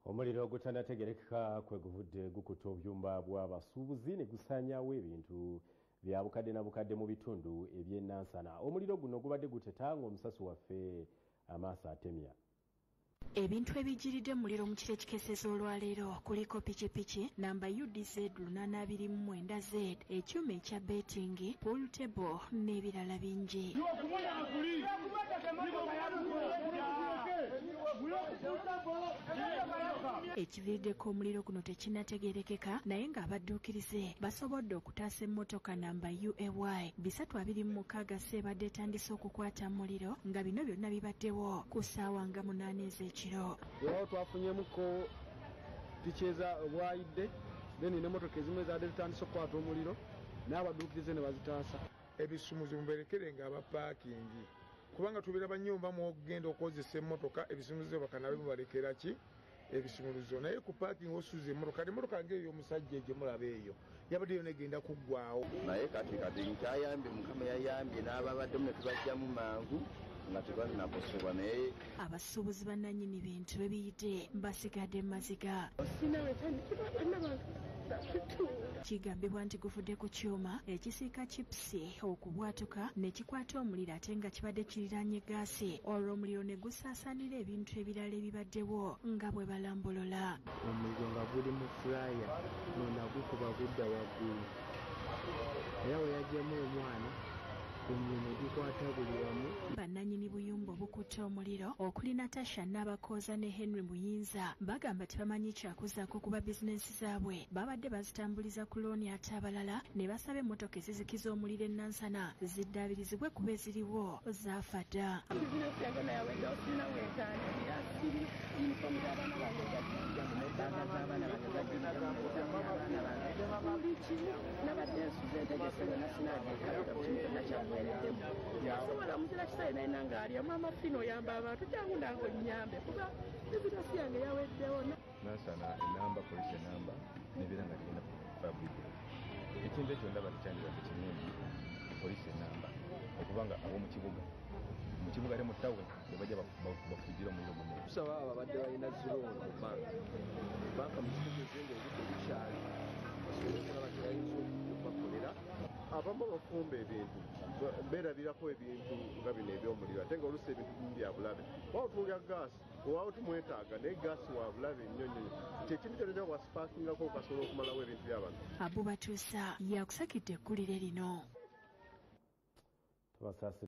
Omuliro ogutanategerekeka kwe guvudde gukuta obyumba bw'abasuubuzi ne gusaanyaawo ebintu bya bukadde na bukadde mu bitundu eby'ennansana. Omuliro guno gubadde guteta ng'omusasi waffe amaaso atemya. Ebintu ebijiridde muliro mu kiro ekikeseza olwaleero kuliko pikipiki namba UDZ 829Z, ekyuma ekya betting, pool table n'ebirala bingi. Ekiviiriddeko omuliro guno tekinnategeerekeka naye ng'abadduukirize basobodde okutaasa emmotoka namba UAY 326 ebadde etandise okukwata muliro nga bino byonna bibaddewo ku ssaawa nga 8 ez'ekiro. Awo twafunyemuko piki bwayidde then n'emmotoka ezimu ezadde zitandise okukwata omuliro n'abadduukirize ne bazitaasa. Ebisumuzi muberekere nga abapaakingi kubanga tubeera banyumba mwogenda okozesa emmotoka ebisumuzi bakanabe mubalekera ki ebisumuluzo naye ku parking osuze emmotoka ng'eyo omusajja egyo mulaba eyo yabadde yona egenda kuggwawo naye kati nkyayambye mukama yayambye n'ababaddemu ne tubajjamu mangu nga tebalinakosobwa naye abasuubuzi bannannyini bintu bebiyite basigadde maziga. Kigambibwa nti guvudde ku kyuma ekisiika chipusi okubwatuka ne kikwata omuliro ate nga kibadde kiriraanye gaasi olwo omuliro ne gusaasaanira ebintu ebirala ebibaddewo nga bwe balambolola. Omuliro nga guli mu fulaya nona gukuba gudda waggulu era we yajjamu omwana omuliro gukwata buli wamu. Bannannyini buyumba obukutte omuliro okuli Natasha Nabakooza ne Henry Muyinza bagamba tebamanyi kyakuzaako kuba bizinensi zaabwe babadde bazitambuliza ku looni ate abalala ne basaba emmotoka ezizikiza omuliro ennansana ziddaabirizibwe kuba eziriwo zaafa dda. Yasobola muzira kisaina inangalia mama fino yamba abantu jangu ndango nyambe kuba bizita siyange yaweddewo nasana enamba polisi enamba nebiranga kina fabric ekintu ekyo ndaba kikyandira kirungi polisi enamba okubanga abo mu kibuga ali mu tawe bajja bafujira omuliro guno. Tusaba ababadde balina zero banka mu kibuga ezenge ebikyali basobozesa bakirayinza okubakolera abamu bafumba ebintu beerabirako ebintu nga bino ebyomuliro ate nga oluusi ebintu bimu bya bulabe wawo tuulya gaasi owawo tumwetaaga naye gaasi wa bulabe nnyo nnyo kyekintu kyonna waspaakingako okasobola okumalawo ebintu by'abantu. Abubatuusa yakusakidde eggulire lino.